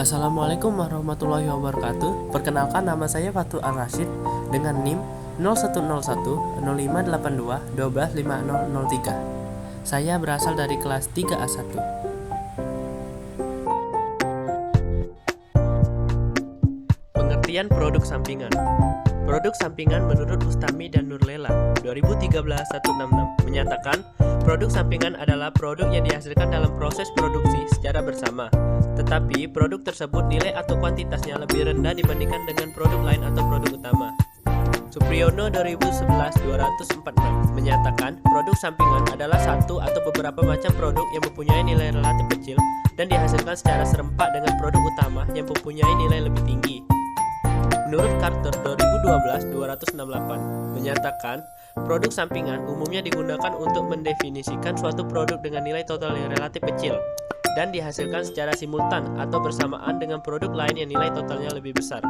Assalamualaikum warahmatullahi wabarakatuh. Perkenalkan, nama saya Fatul Ar-Rasyid dengan NIM 0101 0582 125003. Saya berasal dari kelas 3A1. Pengertian produk sampingan. Produk sampingan menurut Ustami dan Nurlela 2013-166 menyatakan produk sampingan adalah produk yang dihasilkan dalam proses produksi secara bersama, tetapi produk tersebut nilai atau kuantitasnya lebih rendah dibandingkan dengan produk lain atau produk utama. Supriyono 2011-246 menyatakan produk sampingan adalah satu atau beberapa macam produk yang mempunyai nilai relatif kecil dan dihasilkan secara serempak dengan produk utama yang mempunyai nilai lebih tinggi. Menurut Carter 2012-268 menyatakan produk sampingan umumnya digunakan untuk mendefinisikan suatu produk dengan nilai total yang relatif kecil dan dihasilkan secara simultan atau bersamaan dengan produk lain yang nilai totalnya lebih besar.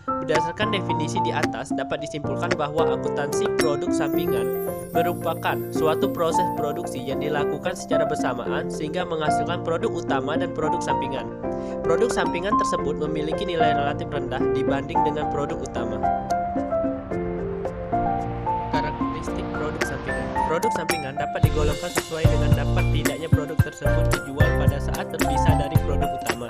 Berdasarkan definisi di atas, dapat disimpulkan bahwa akuntansi produk sampingan merupakan suatu proses produksi yang dilakukan secara bersamaan sehingga menghasilkan produk utama dan produk sampingan. Produk sampingan tersebut memiliki nilai relatif rendah dibanding dengan produk utama. Karakteristik produk sampingan. Produk sampingan dapat digolongkan sesuai dengan dapat tidaknya produk tersebut dijual pada saat terpisah dari produk utama.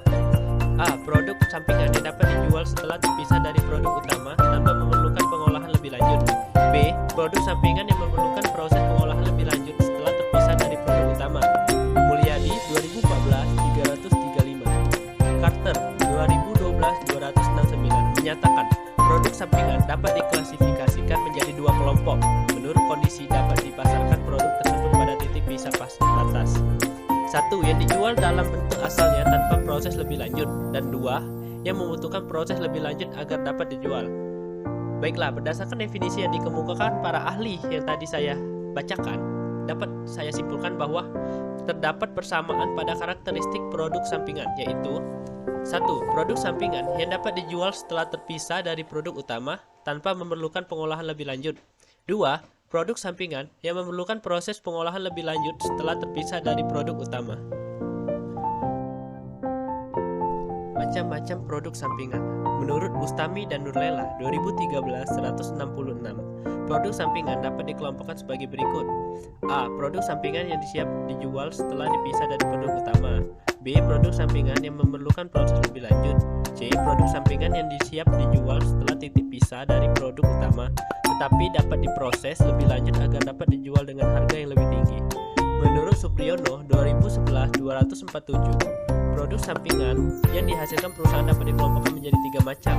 A. Produk sampingan yang dapat dijual setelah terpisah dari produk utama tanpa memerlukan pengolahan lebih lanjut. B. Produk sampingan yang memerlukan proses pengolahan lebih lanjut setelah terpisah dari produk utama. Mulyadi 2014-335, Carter 2012-269 menyatakan produk sampingan dapat diklasifikasikan menjadi dua kelompok. Menurut kondisi dapat dipasarkan produk tersebut pada titik pisah batas. 1. Yang dijual dalam bentuk asalnya tanpa proses lebih lanjut, dan 2. Yang membutuhkan proses lebih lanjut agar dapat dijual. Baiklah, berdasarkan definisi yang dikemukakan para ahli yang tadi saya bacakan, dapat saya simpulkan bahwa terdapat persamaan pada karakteristik produk sampingan, yaitu 1. Produk sampingan yang dapat dijual setelah terpisah dari produk utama tanpa memerlukan pengolahan lebih lanjut. 2. Produk sampingan yang memerlukan proses pengolahan lebih lanjut setelah terpisah dari produk utama. Macam-macam produk sampingan. Menurut Ustami dan Nurlela 2013-166, produk sampingan dapat dikelompokkan sebagai berikut. A. Produk sampingan yang siap dijual setelah dipisah dari produk utama. B. Produk sampingan yang memerlukan proses lebih lanjut. C. Produk sampingan yang siap dijual setelah titik pisah dari produk utama, tetapi dapat diproses lebih lanjut agar dapat dijual dengan harga yang lebih tinggi. Menurut Supriyono 2011-247, produk sampingan yang dihasilkan perusahaan dapat dikelompokkan menjadi tiga macam.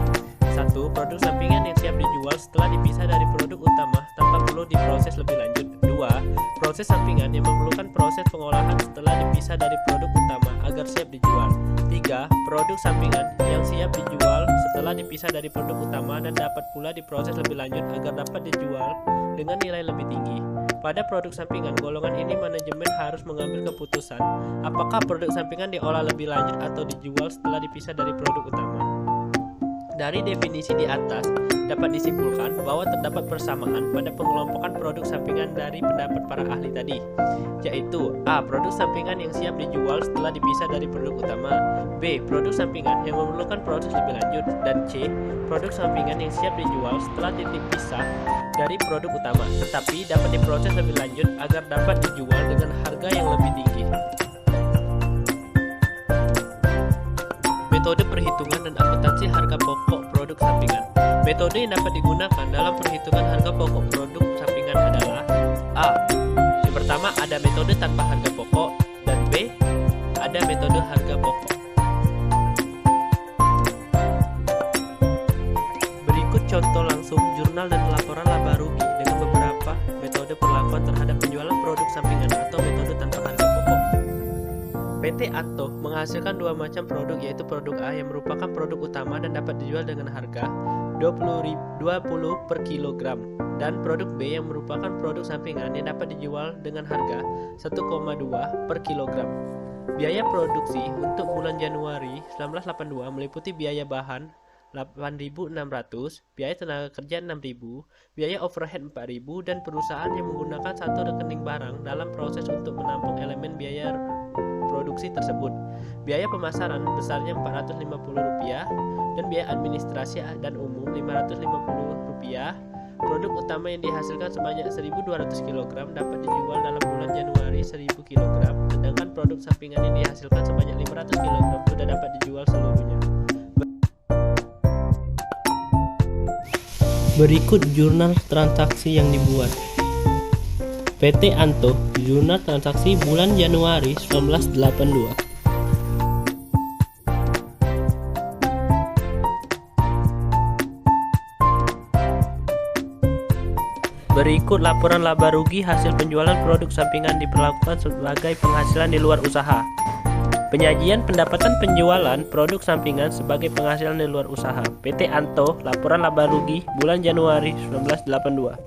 1. Produk sampingan yang siap dijual setelah dipisah dari produk utama tanpa perlu diproses lebih lanjut. 2. Proses sampingan yang memerlukan proses pengolahan setelah dipisah dari produk utama agar siap dijual. 3. Produk sampingan yang siap dijual setelah dipisah dari produk utama dan dapat pula diproses lebih lanjut agar dapat dijual dengan nilai lebih tinggi. Pada produk sampingan, golongan ini manajemen harus mengambil keputusan apakah produk sampingan diolah lebih lanjut atau dijual setelah dipisah dari produk utama. Dari definisi di atas, dapat disimpulkan bahwa terdapat persamaan pada pengelompokan produk sampingan dari pendapat para ahli tadi, yaitu A. Produk sampingan yang siap dijual setelah dipisah dari produk utama. B. Produk sampingan yang memerlukan proses lebih lanjut. Dan C. Produk sampingan yang siap dijual setelah titik pisah dari produk utama, tetapi dapat diproses lebih lanjut agar dapat dijual dengan harga yang lebih tinggi. Metode perhitungan dan akuntansi harga pokok produk sampingan. Metode yang dapat digunakan dalam perhitungan harga pokok produk sampingan adalah A. Yang pertama, ada metode tanpa harga pokok, dan B. Ada metode harga pokok. Berikut contoh langsung jurnal dan laporan laba rugi dengan beberapa metode perlakuan terhadap penjualan produk sampingan atau metode tanpa harga pokok. PT Anto menghasilkan dua macam produk, yaitu produk A yang merupakan produk utama dan dapat dijual dengan harga 20 per kilogram, dan produk B yang merupakan produk sampingan yang dapat dijual dengan harga 1,2 per kilogram. Biaya produksi untuk bulan Januari 1982 meliputi biaya bahan 8.600, biaya tenaga kerja 6.000, biaya overhead 4.000, dan perusahaan yang menggunakan satu rekening barang dalam proses untuk menampung elemen biaya produksi tersebut. Biaya pemasaran besarnya Rp450 dan biaya administrasi dan umum Rp550. Produk utama yang dihasilkan sebanyak 1.200 kg dapat dijual dalam bulan Januari 1.000 kg, sedangkan produk sampingan yang dihasilkan sebanyak 500 kg sudah dapat dijual seluruhnya. Berikut jurnal transaksi yang dibuat. PT Anto, jurnal transaksi bulan Januari 1982. Berikut laporan laba rugi hasil penjualan produk sampingan diperlakukan sebagai penghasilan di luar usaha. Penyajian pendapatan penjualan produk sampingan sebagai penghasilan di luar usaha. PT Anto, laporan laba rugi bulan Januari 1982.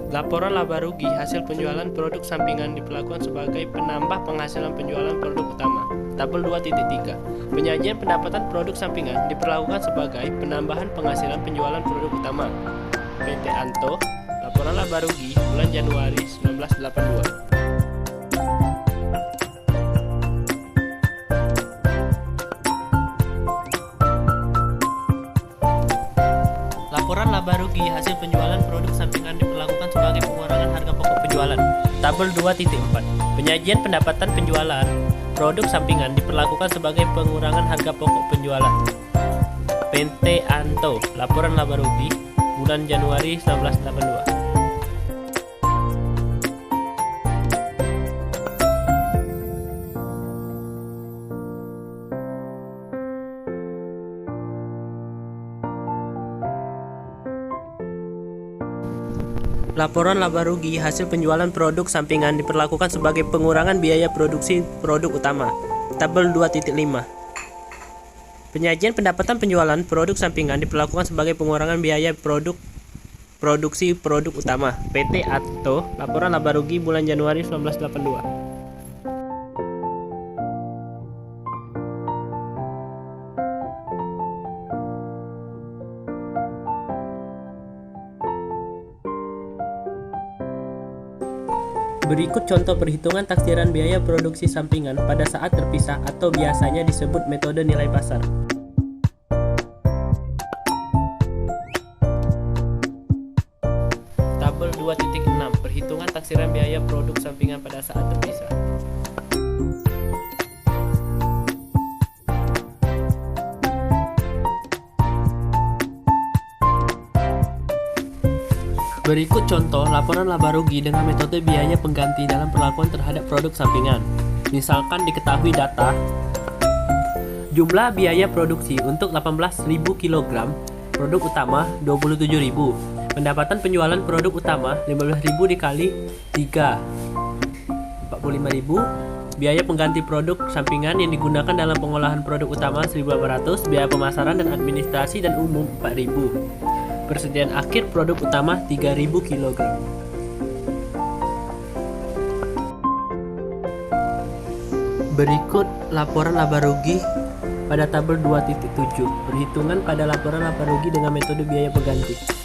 Laporan laba rugi hasil penjualan produk sampingan diperlakukan sebagai penambah penghasilan penjualan produk utama. Tabel 2.3. Penyajian pendapatan produk sampingan diperlakukan sebagai penambahan penghasilan penjualan produk utama. PT Anto, laporan laba rugi bulan Januari 1982. Laporan laba rugi hasil penjualan produk sampingan diperlakukan sebagai pengurangan harga pokok penjualan. Tabel 2.4. Penyajian pendapatan penjualan produk sampingan diperlakukan sebagai pengurangan harga pokok penjualan. PT Anto, laporan laba rugi bulan Januari 1982. Laporan laba rugi hasil penjualan produk sampingan diperlakukan sebagai pengurangan biaya produksi produk utama. Tabel 2.5. Penyajian pendapatan penjualan produk sampingan diperlakukan sebagai pengurangan biaya produksi produk utama. PT Anto, laporan laba rugi bulan Januari 1982. Berikut contoh perhitungan taksiran biaya produksi sampingan pada saat terpisah atau biasanya disebut metode nilai pasar. Tabel 2.6. Perhitungan taksiran biaya produk sampingan pada saat terpisah. Berikut contoh laporan laba rugi dengan metode biaya pengganti dalam perlakuan terhadap produk sampingan. Misalkan diketahui data jumlah biaya produksi untuk 18.000 kg, produk utama 27.000, pendapatan penjualan produk utama 15.000 dikali 3, 45.000, biaya pengganti produk sampingan yang digunakan dalam pengolahan produk utama 1.800, biaya pemasaran dan administrasi dan umum 4.000. Persediaan akhir produk utama 3.000 kg. Berikut laporan laba rugi pada tabel 2.7. Perhitungan pada laporan laba rugi dengan metode biaya pengganti.